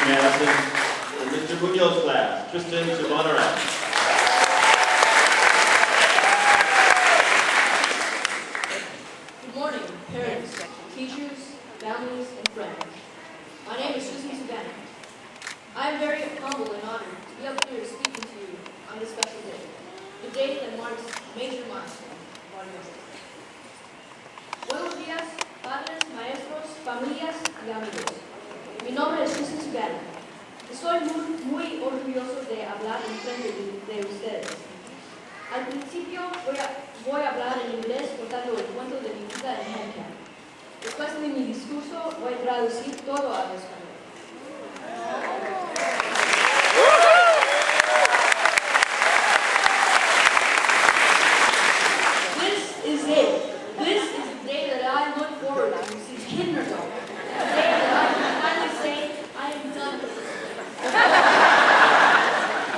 Madison. In Mr. Munoz's class, Tristin to Monterey. Good morning, parents, teachers, families, and friends. My name is Tristin. I am very humble and honored to be up here speaking to you on this special day, the day that marks a major milestone of our university. Buenos días, padres, maestros, familias y amigos. Mi nombre es Tristin. Estoy muy orgulloso de hablar en frente de ustedes. Al principio voy a hablar en inglés contando el cuento de mi vida en Handicap. Después de mi discurso voy a traducir todo al español. This is it. This is the day that I look forward to since kindergarten. The day that I can finally say I am done with this.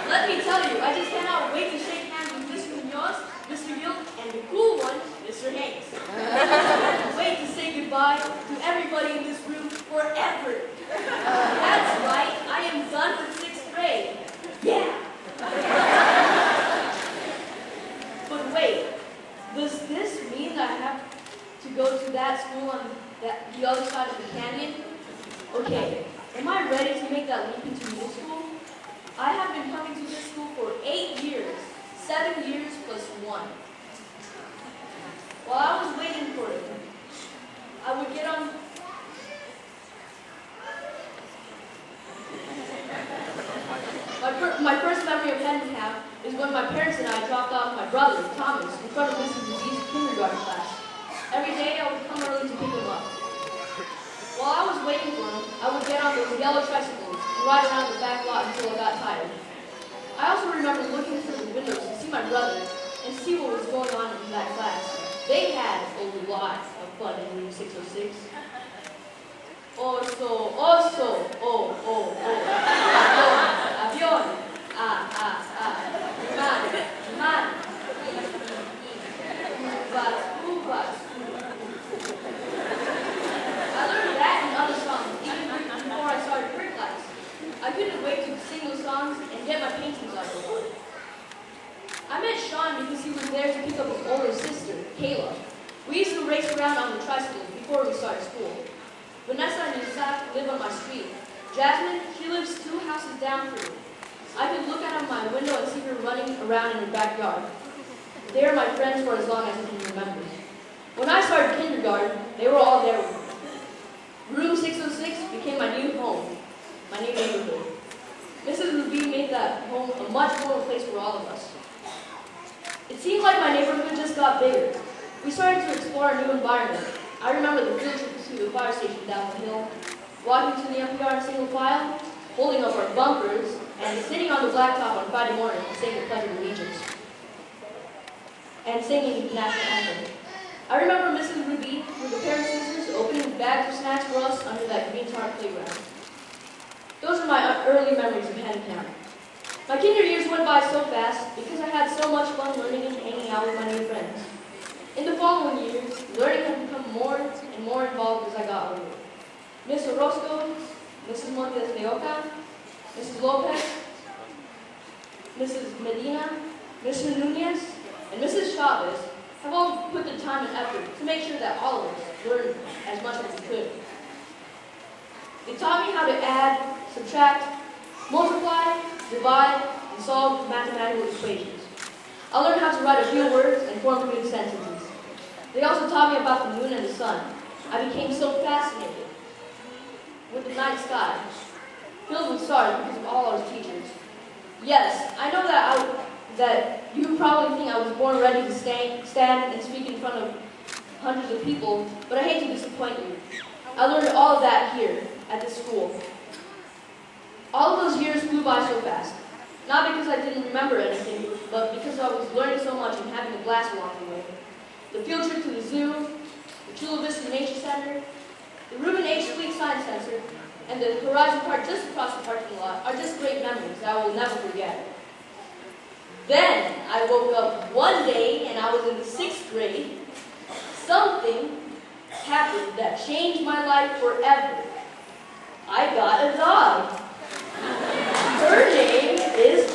Let me tell you, I just cannot wait to shake hands with Mr. Munoz, Mr. Gill, and the cool one, Mr. Hanks. Wait to say goodbye to everybody in this room forever. That's right, I am done with 6th grade. Yeah! But wait, does this mean that I have to go to that school on the other side of the canyon? Okay, am I ready to make that leap into middle school? I have been coming to this school for 8 years, 7 years plus 1. While I was waiting for it, I would get on my first memory of handicap is when my parents and I dropped off my brother, Thomas, in front of Mrs. Disease's kindergarten class. Every day I would come early to pick him up. While I was waiting for him, I would get on those yellow tricycles and ride around the back lot until I got tired. I also remember looking through the windows to see my brother and see what was going on in that class. They had a lot of fun in room 606. Oso, oso, oh, oh, oh. Avión, avión, man, man. Uvas, uvas. I learned that and other songs even before I started prayer class. I couldn't wait to sing those songs and get my paintings on the board. I met Sean because he was there to pick up his older sister, Kayla. We used to race around on the tricycles before we started school. Vanessa and Isaac live on my street. Jasmine, she lives 2 houses down from me. I could look out of my window and see her running around in her backyard. They are my friends for as long as I can remember. When I started kindergarten, they were all there with me. Room 606 became my new home, my new neighborhood. Mrs. Ruby made that home a much more place for all of us. It seemed like my neighborhood just got bigger. We started to explore a new environment. I remember the field trip to the fire station down the hill, walking to the NPR in single file, holding up our bumpers, and sitting on the blacktop on Friday morning to sing the Pledge of Allegiance, and singing the national anthem. I remember Mrs. Ruby with a pair of scissors opening bags of snacks for us under that green tarp playground. Those are my early memories of Handicap. My kinder years went by so fast because I had so much fun learning and hanging out with my new friends. In the following years, learning had become more and more involved as I got older. Miss Orozco, Mrs. Montes de Oca, Mrs. Lopez, Mrs. Medina, Mr. Nunez, and Mrs. Chavez have all put the time and effort to make sure that all of us learned as much as we could. They taught me how to add, subtract, multiply, divide, and solve mathematical equations. I learned how to write a few words and form good sentences. They also taught me about the moon and the sun. I became so fascinated with the night sky, filled with stars because of all our teachers. Yes, I know that you probably think I was born ready to stand and speak in front of hundreds of people, but I hate to disappoint you. I learned all of that here at this school. All of those years flew by so fast. Not because I didn't remember anything, but because I was learning so much and having a blast along the way. The field trip to the zoo, the Chula Vista Nature Center, the Reuben H. Fleet Science Center, and the Horizon Park just across the parking lot are just great memories that I will never forget. Then I woke up one day and I was in the 6th grade. Something happened that changed my life forever. I got a dog.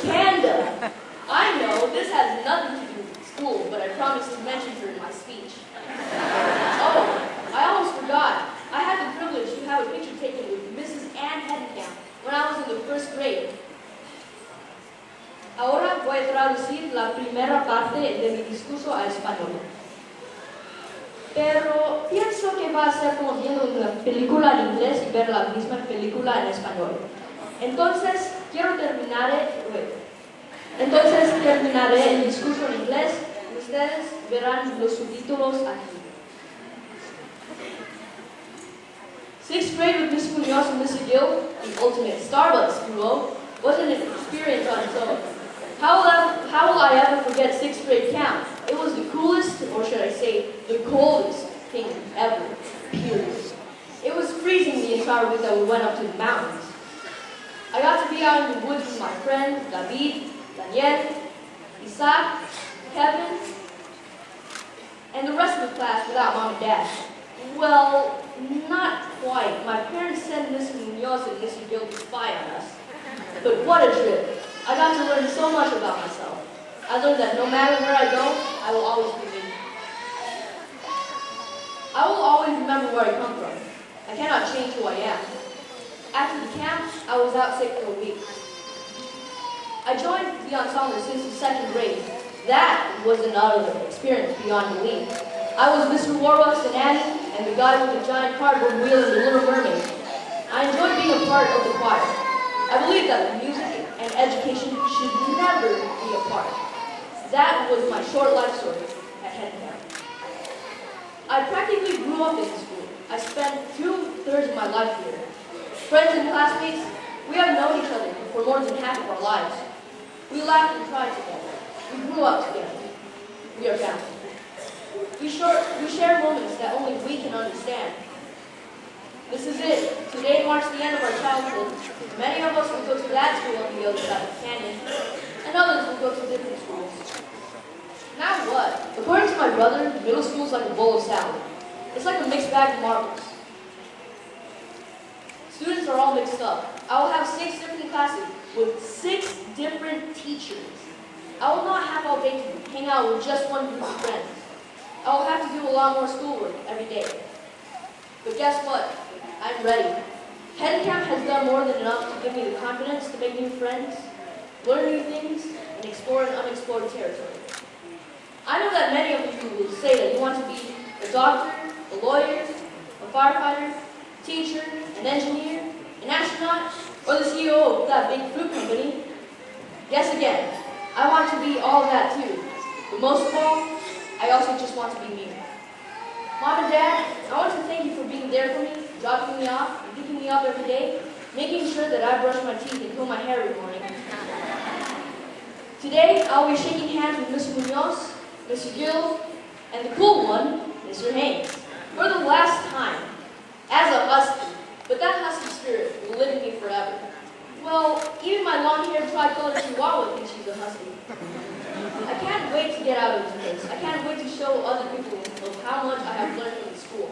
Panda. I know this has nothing to do with school, but I promised to mention her in my speech. Oh, I almost forgot. I had the privilege to have a picture taken with Mrs. Ann Hedenkamp when I was in the first grade. Ahora voy a traducir la primera parte de mi discurso a español. Pero pienso que va a ser como viendo una película en inglés y ver la misma película en español. Entonces terminaré el discurso en inglés y ustedes verán los subtítulos aquí. Sixth grade with Miss Munoz and Mr. Gill, the ultimate Starbucks duo, was an experience on its own. How will I ever forget sixth grade camp? It was the coolest, or should I say, the coldest thing ever, period. It was freezing the entire week that we went up to the mountains. I got to be out in the woods with my friends, David, Daniel, Isaac, Kevin, and the rest of the class without mom and dad. Well, not quite. My parents sent Miss Munoz and Mr. Gill to spy on us. But what a trip. I got to learn so much about myself. I learned that no matter where I go, I will always be me. I will always remember where I come from. I cannot change who I am. After the camp, I was out sick for a week. I joined the ensemble since the second grade. That was another experience beyond belief. I was Mr. Warbucks and Annie, and the guy with the giant cardboard wheel in The Little Mermaid. I enjoyed being a part of the choir. I believe that music and education should never be apart. That was my short life story at Hedenkamp. I practically grew up in the school. I spent 2/3 of my life here. Friends and classmates, we have known each other for more than half of our lives. We laughed and cried together. We grew up together. We are family. We share moments that only we can understand. This is it. Today marks the end of our childhood. Many of us will go to that school on the other side of the canyon, and others will go to different schools. Now what? According to my brother, middle school is like a bowl of salad. It's like a mixed bag of marbles. Students are all mixed up. I will have 6 different classes with 6 different teachers. I will not have all day to hang out with just one group of friends. I will have to do a lot more schoolwork every day. But guess what? I'm ready. Hedenkamp has done more than enough to give me the confidence to make new friends, learn new things, and explore an unexplored territory. I know that many of you will say that you want to be a doctor, a lawyer, a firefighter, teacher, an engineer, an astronaut, or the CEO of that big fruit company. Guess again, I want to be all that too. But most of all, I also just want to be me. Mom and Dad, I want to thank you for being there for me, dropping me off, and picking me up every day, making sure that I brush my teeth and comb my hair every morning. Today, I'll be shaking hands with Mr. Munoz, Mr. Gill, and the cool one, Mr. Haynes, for the last time, as a husky. But that husky spirit will live in me forever. Well, even my long-haired tri-colored chihuahua thinks she's a husky. I can't wait to get out of this place. I can't wait to show other people of how much I have learned from the school.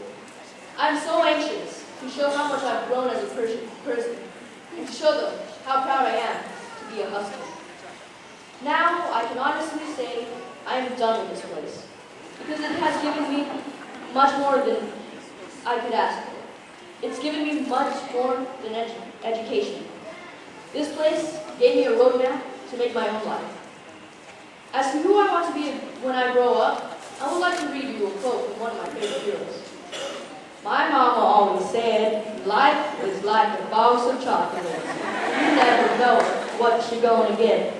I'm so anxious to show how much I've grown as a person, and to show them how proud I am to be a husky. Now, I can honestly say I am done with this place, because it has given me much more than I could ask for. It's given me much more than education. This place gave me a roadmap to make my own life. As to who I want to be when I grow up, I would like to read you a quote from one of my favorite heroes. My mama always said, life is like a box of chocolates. You never know what you're going to get.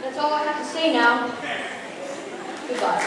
That's all I have to say now. Goodbye.